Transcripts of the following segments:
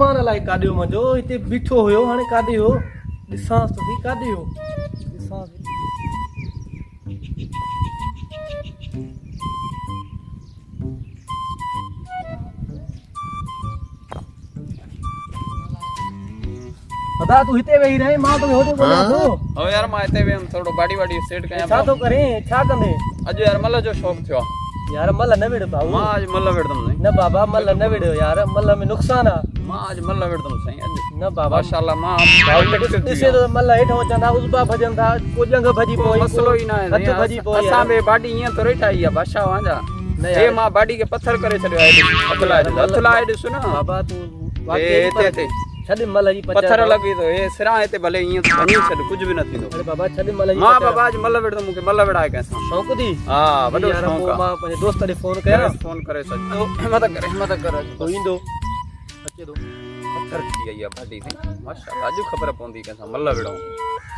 मेहमान अलाए काॾियो मुंहिंजो हिते बीठो हुयो हाणे काॾे हो ॾिसांसि तो ही काॾे हो ॾिसांसि बता तू हिते वेही रहे मां तो होदे बोलिया तो हो यार मां हिते वेम थोड़ो बाडी वाडी सेट कया छा तो करे छा कंदे अज यार मल जो शौक थियो यार मल न विड़ भाऊ मां आज मल विड़दम नहीं न बाबा मल न विड़ो यार मल में नुकसान आ मां आज मल विड़दम सही अज न बाबा माशाल्लाह मां ॾिसे तो मल हेठो चंदा उसबा भजन था को जंग भजी पोई मसलो ही ना है हथ भजी पोई असा बे बाडी इया तो रेटा ही बादशाह वांजा ए मां बाडी के पत्थर करे छड़यो है हथ लाए दिस ना बाबा तू ए ते छॾ मल जी पत्थर लगी तो ए सिरा हिते भले इया बनी छॾ कुछ भी न थींदो अरे बाबा छॾ मल जी मां बाबा आज मल विड़दम मुके मल विड़ाए कैसा शौक दी हां वडो यार शौक मां पंहिंजे दोस्त ॾे फोन कया फोन करे सच हिम्मत कर तो ईंदो अचे तो पत्थर थी गई है बाडी थी माशाल्लाह आज खबर पवंदी कैसा मल विड़ो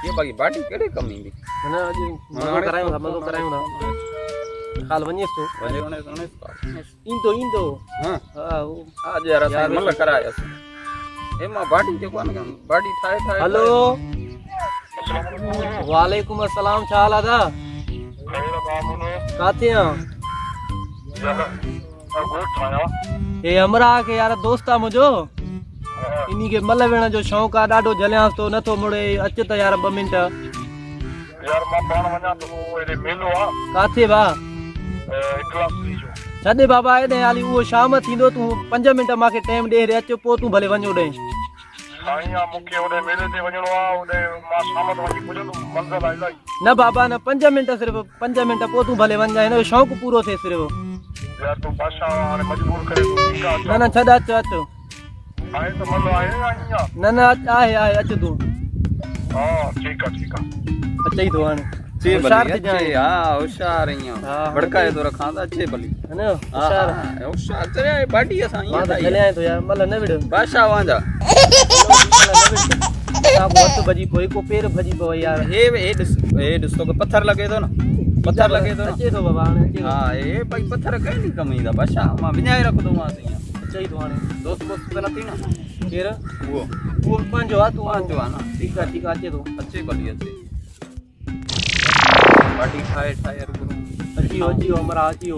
ये बाकी बाडी केड़े कम ईंदी ना अज मज़ो करायूं था हाल वञेस तो वने ईंदो हां हां आज यार असां मल करायस ए मां बाडी के कोन बाडी ठाए हेलो वालेकुम अस्सलाम छा हाल आदा काथे आ ए हमरा के यार दोस्त आ मुंहिंजो इन्ही के मल वेण जो शौक़ आ ॾाढो जलियांस तो नथो मुड़े अच त यार 2 मिंट यार मां पाण वञा तो एडे मेलो आ काथे बा इकलास थी जो छॾे बाबा एॾे हाली उहो शाम थींदो तूं 5 मिंट मांखे टाइम ॾे रे अच पोइ तूं भले वञो ॾे साईं आ मूंखे ओडे मेले ते वञणो आ ओडे मां शाम जो वञी पुॼंदुमि मंज़िल आहे इलाही न बाबा न 5 मिंट सिर्फ़ 5 मिंट पोइ तूं भले वञ हिन जो शौक़ु पूरो थिए सिर्फ़ यार तूं बादशाह हाणे मजबूर करे तूं ठीकु आहे न छॾ अच आहे त मल आहे या ईअं न आहे अच तूं हा ठीकु आहे अचई थो हाणे चे होशियार बली थी जाए हां होशियार इया भड़काए तो रखा था चे बली है ना होशियार होशियार चले बाडी असा मां त चले आए तो यार मल न विड़ बादशाह वांजा का बहुत भजी कोई को पैर भजी पो यार हे दिस तो पत्थर लगे तो ना पत्थर लगे तो अचे तो बाबा हाणे अचे हां ए भाई पत्थर कहीं नहीं कमीदा बादशाह मां विञाए रख दो मां से अचई तो हाणे दोस्त तो न थी ना केर वो पंहिंजो आ तूं जो है ना ठीक है अचे तो अच्छे बली अच्छे बाडी ठाए अचियो हमरा अचियो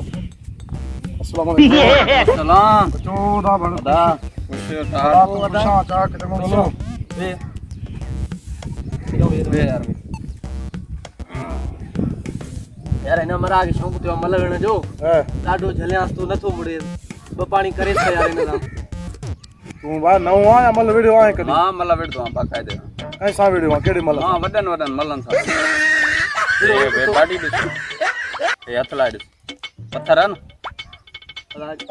अस्सलाम वालेकुम सलाम चोदा बड़ा खुश बादशाह चा किते बोलो बे यार यार हिन मरा के शौक़ थियो मल वेण जो ॾाढो झलियांस तो नथो मुड़े ॿ पाणी करे त यार हिन तूं बा नओ आ या मल वीडियो आहे कदी हां मल विड़दो बाकायदे ऐसा वीडियो आ केड़े मल हां वडन मलन सा ए बाडी दिस ए हथ लाए दिस पत्थर है ना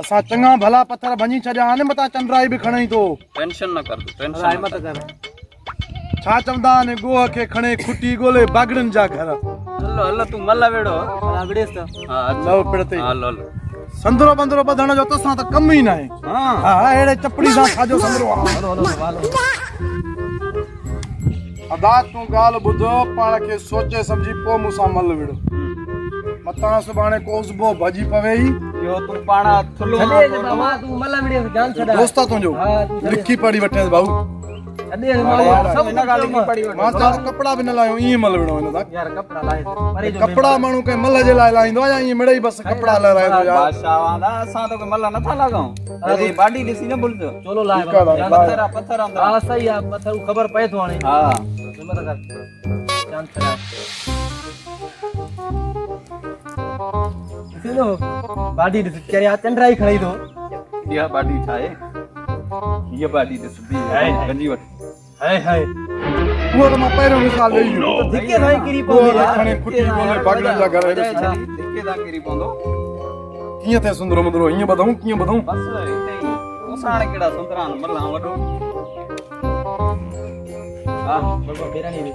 असा चंगा भला पत्थर भनी छड्या ने मता चंद्राई भी खणई तो टेंशन न कर तू टेंशन हिम्मत कर छा चवंदा ने गोह के खणे खुटी गोले बागड़न जा घर हल्लो तू मल वेड़ो विड़ेस त हां लव पड़ते हां लो संदरो बंदरो बधण जो तसा त कम ही ना है हां हां एड़े चपड़ी सा खाजो संदरो अदा तू गाल बुधो पाण के सोचे समझी पो मुसा मल विड़ो मता सुबाणे कोसबो भजी पवेई यो तू पाणा थुलो छडे बाबा तू मल विड़े जान छडा दोस्ता तुंजो लिखी पढ़ी वठे बाबू छडे मां सब इन गाली की पड़ी मां तो कपड़ा भी न लायो ई मल विड़ो इन दा यार कपड़ा लाए परे जो कपड़ा मानू के मल जे लाए लाइंदो या ई मिड़ई बस कपड़ा ला रहे तो यार बादशाह वाला असा तो मल न था लगाऊं अरे बाडी दिसी न बोल चलो लाए पत्थर अंदर हां सही है पत्थर खबर पए तो हाने हां हिम्मत कर जान छडा सुनो बाडी दिस करे चंद्राई खणई दो ये बाडी ठाए ये बाडी दिस भी है गंजी वट हाय वो तो मैं पैरों में साल ले तो दिखे भाई गिरी वो पो यार खणे खुटी गोले बागड़न जा घर दिखे दा गिरी पोंदो किए थे सुंदरो मंदरो इए बताऊं किए बताऊं बस इते ही ओसाण केड़ा सुंदरान मल्ला वडो हां बाबा बेरा नहीं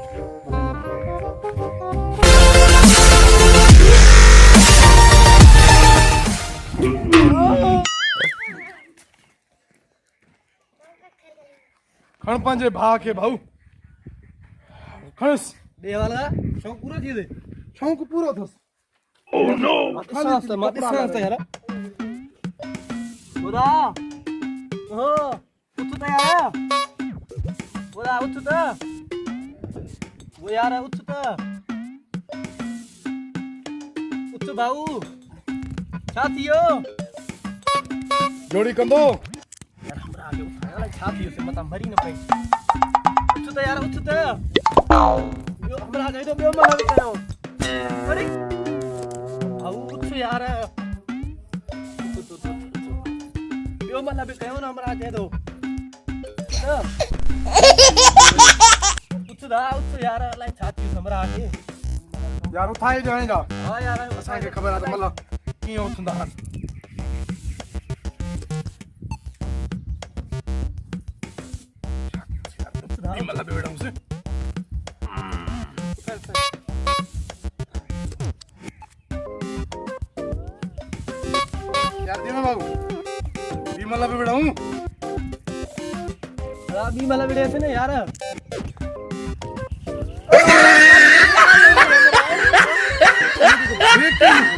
खण पंजे भा के भाऊ खणस बे वाला शौक पूरा थी दे शौक पूरो थस ओ नो मत सांस यार खुदा ओ उठ तो यार बोला उठ तो वो यार उठ भाऊ साथियो जोड़ी कंदो यार हमरा आगे उठाया ला साथियो से मत मरी न पई उठ तो यार उठ तो यो हमरा आगे तो बेओ मना करो अरे भाऊ उठ यार बेओ मना भी कहो ना हमरा आगे तो उठ यार ला साथियो हमरा आगे यार उठाए जाने जा हां यार असांखे ख़बर आहे त मतलब कीअं उथंदा आहिनि मतलब भी बेटा मुझसे यार दीना बाबू बीमला भी बेटा हूँ बीमला वीडियो से ना यार ठीक